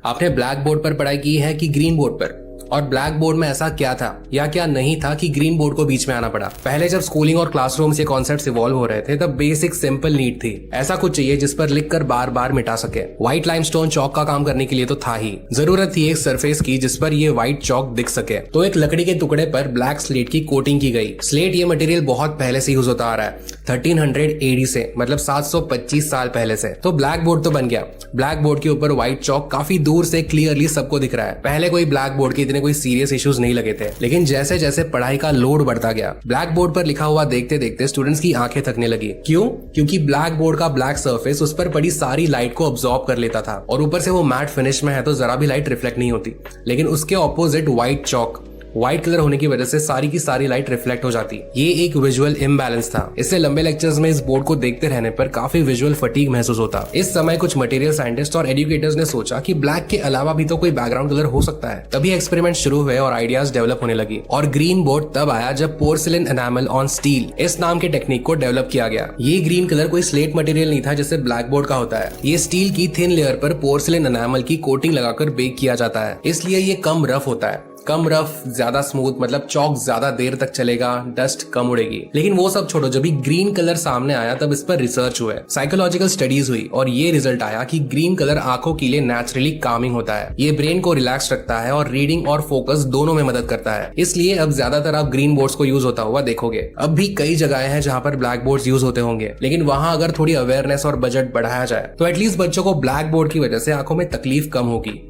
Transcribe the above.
आपने black board पर पढ़ाई की है कि ग्रीन बोर्ड पर? और ब्लैक बोर्ड में ऐसा क्या था या क्या नहीं था कि ग्रीन बोर्ड को बीच में आना पड़ा? पहले जब स्कूलिंग और क्लासरूम से कॉन्सेप्ट्स इवॉल्व हो रहे थे तब बेसिक सिंपल नीड थी, ऐसा कुछ चाहिए जिस पर लिखकर बार बार मिटा सके। व्हाइट लाइमस्टोन चौक का काम करने के लिए तो था ही, जरूरत थी एक सरफेस की जिस पर ये व्हाइट चौक दिख सके। तो एक लकड़ी के टुकड़े पर ब्लैक स्लेट की कोटिंग की गई। स्लेट ये मटेरियल बहुत पहले से यूज होता आ रहा है, 1300 AD से, मतलब 725 साल पहले से। तो ब्लैक बोर्ड तो बन गया। ब्लैक बोर्ड के ऊपर व्हाइट चौक काफी दूर से क्लियरली सबको दिख रहा है। पहले कोई ब्लैक बोर्ड के इतने कोई सीरियस इश्यूज नहीं लगे थे, लेकिन जैसे जैसे पढ़ाई का लोड बढ़ता गया, ब्लैक बोर्ड पर लिखा हुआ देखते देखते स्टूडेंट्स की आंखें थकने लगी। क्यों? क्योंकि ब्लैक बोर्ड का ब्लैक सरफेस उस पर पड़ी सारी लाइट को अब्सॉर्ब कर लेता था, और ऊपर से वो मैट फिनिश में है तो जरा भी लाइट रिफ्लेक्ट नहीं होती। लेकिन उसके ऑपोजिट व्हाइट चौक, व्हाइट कलर होने की वजह से सारी की सारी लाइट रिफ्लेक्ट हो जाती। ये एक विजुअल इम्बैलेंस था। इससे लंबे लेक्चर्स में इस बोर्ड को देखते रहने पर काफी विजुअल फटीग महसूस होता। इस समय कुछ मटेरियल साइंटिस्ट और एजुकेटर्स ने सोचा कि ब्लैक के अलावा भी तो कोई बैकग्राउंड कलर हो सकता है। तभी एक्सपेरिमेंट शुरू हुए और आइडियाज डेवलप होने लगी। और ग्रीन बोर्ड तब आया जब पोर्सिलेन एनामल ऑन स्टील इस नाम के टेक्निक को डेवलप किया गया। ये ग्रीन कलर कोई स्लेट मटेरियल नहीं था जैसे ब्लैक बोर्ड का होता है। ये स्टील की थिन लेयर पर पोर्सिलेन एनामल की कोटिंग लगाकर बेक किया जाता है, इसलिए ये कम रफ होता है। कम रफ, ज्यादा स्मूथ, मतलब चौक ज्यादा देर तक चलेगा, डस्ट कम उड़ेगी। लेकिन वो सब छोड़ो, जब भी ग्रीन कलर सामने आया तब इस पर रिसर्च हुए, साइकोलॉजिकल स्टडीज हुई और ये रिजल्ट आया कि ग्रीन कलर आंखों के लिए नेचुरली कामिंग होता है। ये ब्रेन को रिलैक्स रखता है और रीडिंग और फोकस दोनों में मदद करता है। इसलिए अब ज्यादातर आप ग्रीन बोर्ड्स को यूज होता हुआ देखोगे। अब भी कई जगह हैं जहां पर ब्लैक बोर्ड्स यूज होते होंगे, लेकिन वहां अगर थोड़ी अवेयरनेस और बजट बढ़ाया जाए तो एटलीस्ट बच्चों को ब्लैक बोर्ड की वजह से आंखों में तकलीफ कम होगी।